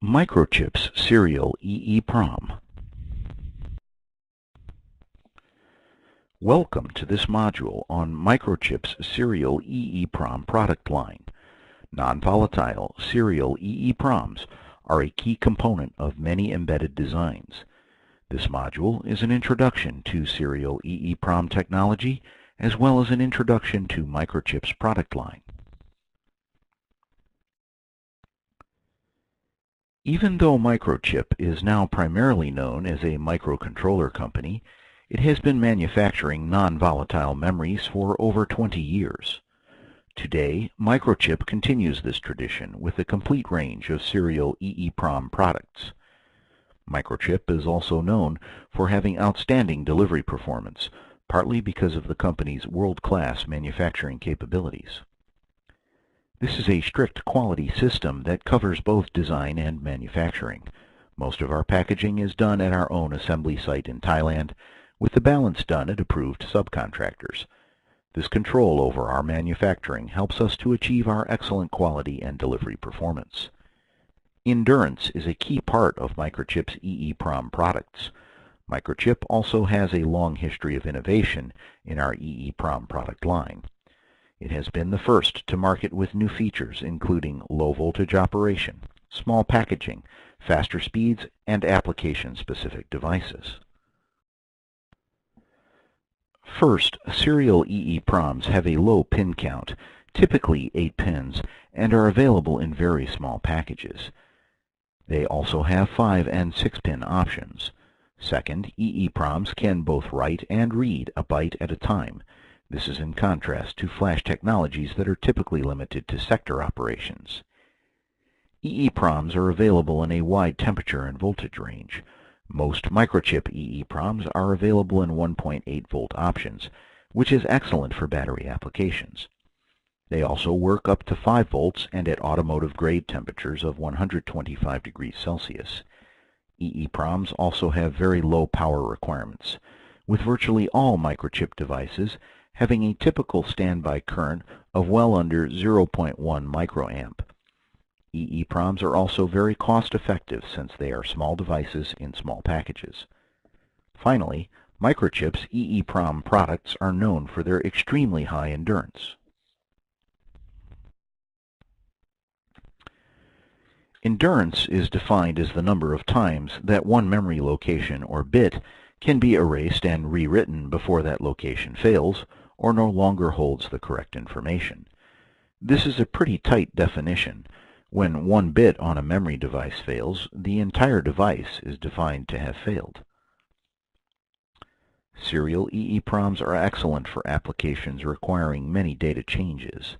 Microchip's serial EEPROM. Welcome to this module on Microchip's serial EEPROM product line. Non-volatile serial EEPROMs are a key component of many embedded designs. This module is an introduction to serial EEPROM technology as well as an introduction to Microchip's product line. Even though Microchip is now primarily known as a microcontroller company, it has been manufacturing non-volatile memories for over 20 years. Today, Microchip continues this tradition with a complete range of serial EEPROM products. Microchip is also known for having outstanding delivery performance, partly because of the company's world-class manufacturing capabilities. This is a strict quality system that covers both design and manufacturing. Most of our packaging is done at our own assembly site in Thailand, with the balance done at approved subcontractors. This control over our manufacturing helps us to achieve our excellent quality and delivery performance. Endurance is a key part of Microchip's EEPROM products. Microchip also has a long history of innovation in our EEPROM product line. It has been the first to market with new features including low-voltage operation, small packaging, faster speeds, and application-specific devices. First, serial EEPROMs have a low pin count, typically 8 pins, and are available in very small packages. They also have 5 and 6 pin options. Second, EEPROMs can both write and read a byte at a time. This is in contrast to flash technologies that are typically limited to sector operations. EEPROMs are available in a wide temperature and voltage range. Most Microchip EEPROMs are available in 1.8 volt options, which is excellent for battery applications. They also work up to 5 volts and at automotive grade temperatures of 125 degrees Celsius. EEPROMs also have very low power requirements, with virtually all Microchip devices having a typical standby current of well under 0.1 microamp. EEPROMs are also very cost-effective since they are small devices in small packages. Finally, Microchip's EEPROM products are known for their extremely high endurance. Endurance is defined as the number of times that one memory location or bit can be erased and rewritten before that location fails or no longer holds the correct information. This is a pretty tight definition. When one bit on a memory device fails, the entire device is defined to have failed. Serial EEPROMs are excellent for applications requiring many data changes.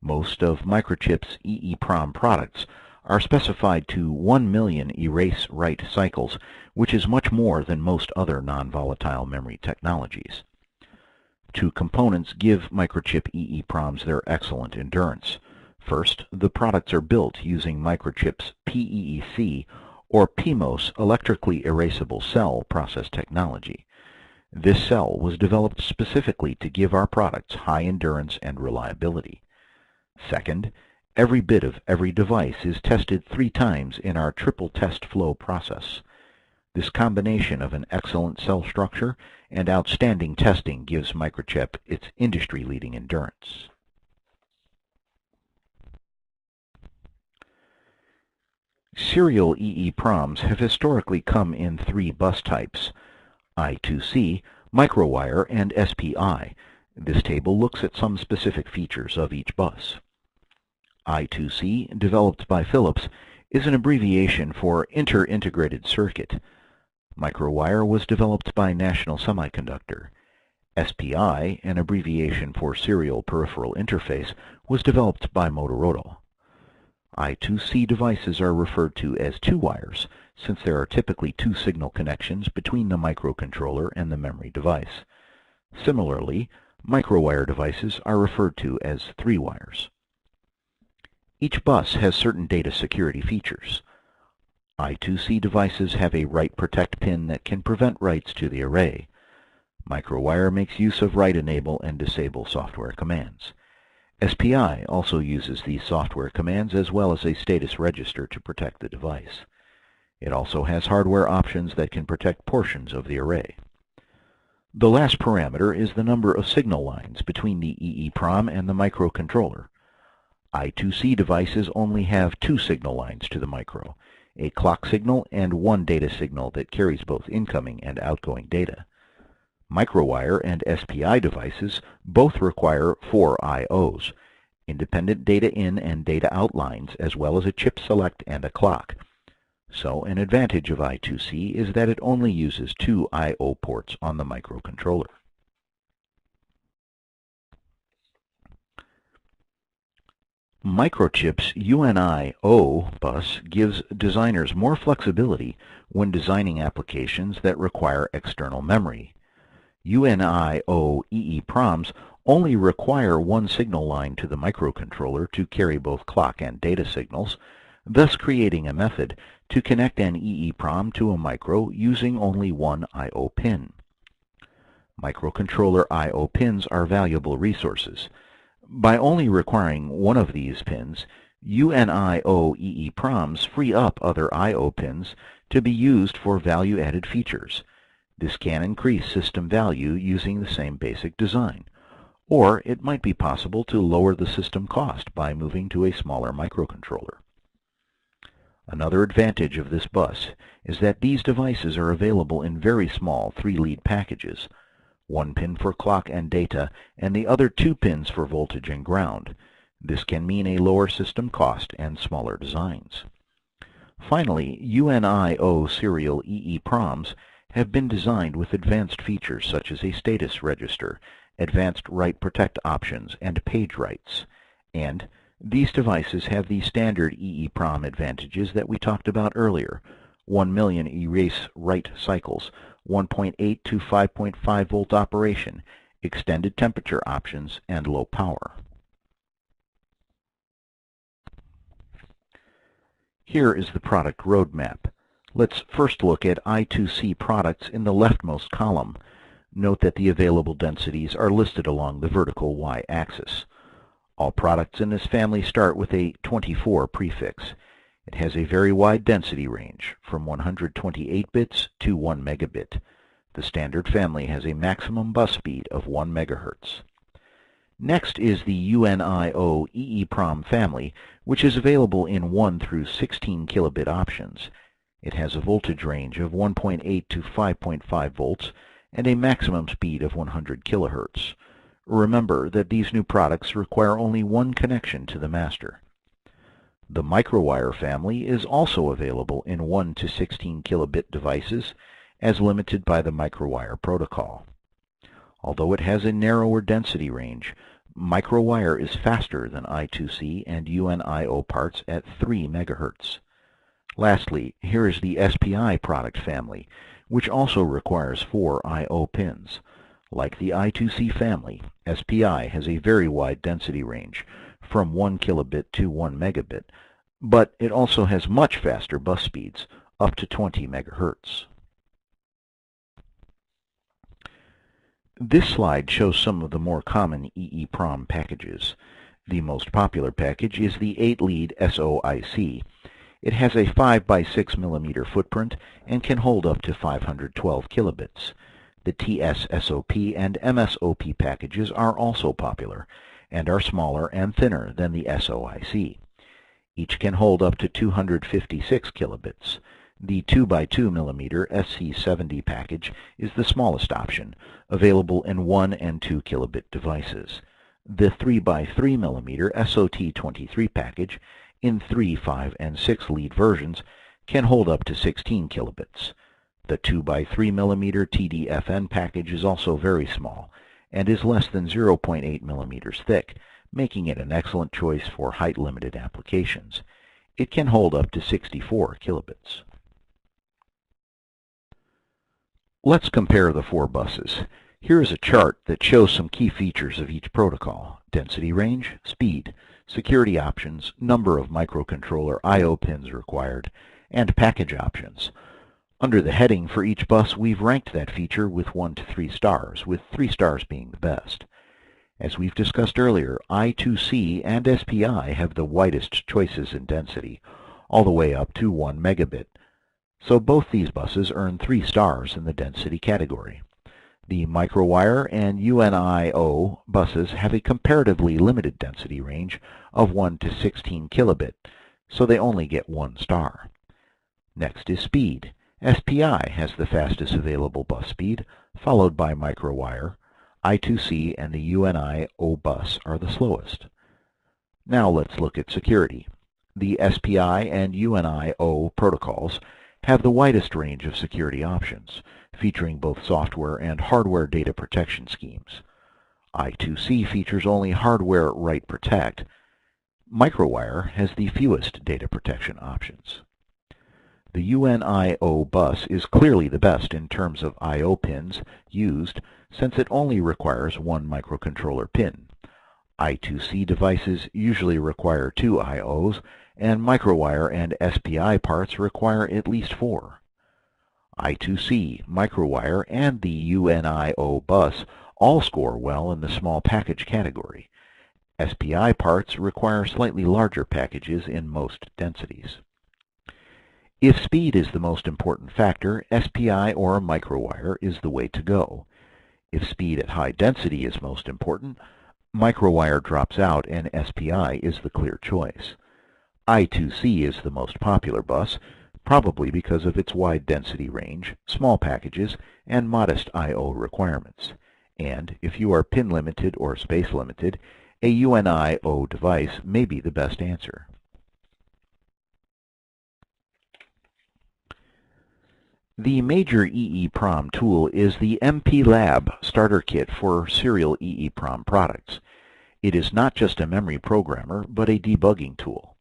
Most of Microchip's EEPROM products are specified to 1 million erase-write cycles, which is much more than most other non-volatile memory technologies. Two components give Microchip EEPROMs their excellent endurance. First, the products are built using Microchip's PEEC or PMOS electrically erasable cell process technology. This cell was developed specifically to give our products high endurance and reliability. Second, every bit of every device is tested 3 times in our triple test flow process. This combination of an excellent cell structure and outstanding testing gives Microchip its industry-leading endurance. Serial EEPROMs have historically come in 3 bus types: I2C, microwire, and SPI. This table looks at some specific features of each bus. I2C, developed by Philips, is an abbreviation for Inter-Integrated Circuit. Microwire was developed by National Semiconductor. SPI, an abbreviation for Serial Peripheral Interface, was developed by Motorola. I2C devices are referred to as 2 wires, since there are typically 2 signal connections between the microcontroller and the memory device. Similarly, microwire devices are referred to as 3 wires. Each bus has certain data security features. I2C devices have a write protect pin that can prevent writes to the array. Microwire makes use of write enable and disable software commands. SPI also uses these software commands as well as a status register to protect the device. It also has hardware options that can protect portions of the array. The last parameter is the number of signal lines between the EEPROM and the microcontroller. I2C devices only have 2 signal lines to the micro, a clock signal and 1 data signal that carries both incoming and outgoing data. Microwire and SPI devices both require 4 I.O.s, independent data in and data out lines, as well as a chip select and a clock. So an advantage of I2C is that it only uses 2 I.O. ports on the microcontroller. Microchip's UNI-O bus gives designers more flexibility when designing applications that require external memory. UNI-O EEPROMs only require 1 signal line to the microcontroller to carry both clock and data signals, thus creating a method to connect an EEPROM to a micro using only 1 I.O. pin. Microcontroller I.O. pins are valuable resources. By only requiring 1 of these pins, UNI-O EEPROMs free up other I.O. pins to be used for value-added features. This can increase system value using the same basic design. Or it might be possible to lower the system cost by moving to a smaller microcontroller. Another advantage of this bus is that these devices are available in very small 3-lead packages, 1 pin for clock and data, and the other 2 pins for voltage and ground. This can mean a lower system cost and smaller designs. Finally, UNI-O serial EEPROMs have been designed with advanced features such as a status register, advanced write protect options, and page writes. And these devices have the standard EEPROM advantages that we talked about earlier: 1 million erase write cycles, 1.8 to 5.5 volt operation, extended temperature options, and low power. Here is the product roadmap. Let's first look at I2C products in the leftmost column. Note that the available densities are listed along the vertical y-axis. All products in this family start with a 24 prefix. It has a very wide density range, from 128 bits to 1 megabit. The standard family has a maximum bus speed of 1 megahertz. Next is the UNI-O EEPROM family, which is available in 1 through 16 kilobit options. It has a voltage range of 1.8 to 5.5 volts and a maximum speed of 100 kilohertz. Remember that these new products require only 1 connection to the master. The Microwire family is also available in 1 to 16 kilobit devices, as limited by the Microwire protocol. Although it has a narrower density range, Microwire is faster than I2C and UNI-O parts at 3 megahertz. Lastly, here is the SPI product family, which also requires 4 I.O. pins. Like the I2C family, SPI has a very wide density range, from 1 kilobit to 1 megabit, but it also has much faster bus speeds, up to 20 megahertz. This slide shows some of the more common EEPROM packages. The most popular package is the 8-lead SOIC. It has a 5 by 6 millimeter footprint and can hold up to 512 kilobits. The TS-SOP and MSOP packages are also popular and are smaller and thinner than the SOIC. Each can hold up to 256 kilobits. The 2 by 2 millimeter SC70 package is the smallest option, available in 1 and 2 kilobit devices. The 3 by 3 millimeter SOT23 package in 3, 5, and 6 lead versions can hold up to 16 kilobits. The 2 by 3 millimeter TDFN package is also very small and is less than 0.8 millimeters thick, making it an excellent choice for height-limited applications. It can hold up to 64 kilobits. Let's compare the 4 buses. Here is a chart that shows some key features of each protocol: density range, speed, security options, number of microcontroller I.O. pins required, and package options. Under the heading for each bus, we've ranked that feature with 1 to 3 stars, with 3 stars being the best. As we've discussed earlier, I2C and SPI have the widest choices in density, all the way up to 1 megabit. So both these buses earn 3 stars in the density category. The microwire and UNIO buses have a comparatively limited density range of 1 to 16 kilobit, so they only get 1 star. Next is speed. SPI has the fastest available bus speed, followed by microwire. I2C and the UNIO bus are the slowest. Now let's look at security. The SPI and UNIO protocols have the widest range of security options, featuring both software and hardware data protection schemes. I2C features only hardware write protect. Microwire has the fewest data protection options. The UNIO bus is clearly the best in terms of I/O pins used, since it only requires 1 microcontroller pin. I2C devices usually require 2 I/Os, and microwire and SPI parts require at least 4. I2C, microwire, and the UNIO bus all score well in the small package category. SPI parts require slightly larger packages in most densities. If speed is the most important factor, SPI or microwire is the way to go. If speed at high density is most important, microwire drops out and SPI is the clear choice. I2C is the most popular bus, probably because of its wide density range, small packages, and modest I/O requirements. And if you are pin limited or space limited, a UNIO device may be the best answer. The major EEPROM tool is the MP-Lab starter kit for serial EEPROM products. It is not just a memory programmer, but a debugging tool.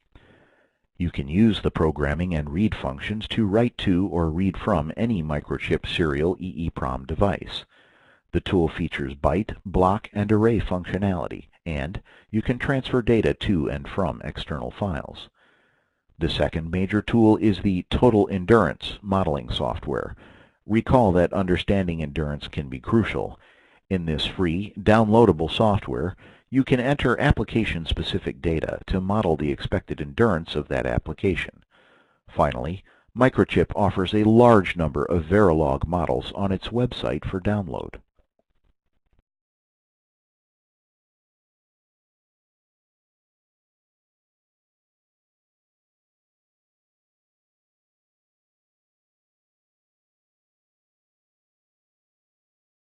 You can use the programming and read functions to write to or read from any Microchip serial EEPROM device. The tool features byte, block, and array functionality, and you can transfer data to and from external files. The second major tool is the Total Endurance modeling software. Recall that understanding endurance can be crucial. In this free, downloadable software, you can enter application-specific data to model the expected endurance of that application. Finally, Microchip offers a large number of Verilog models on its website for download.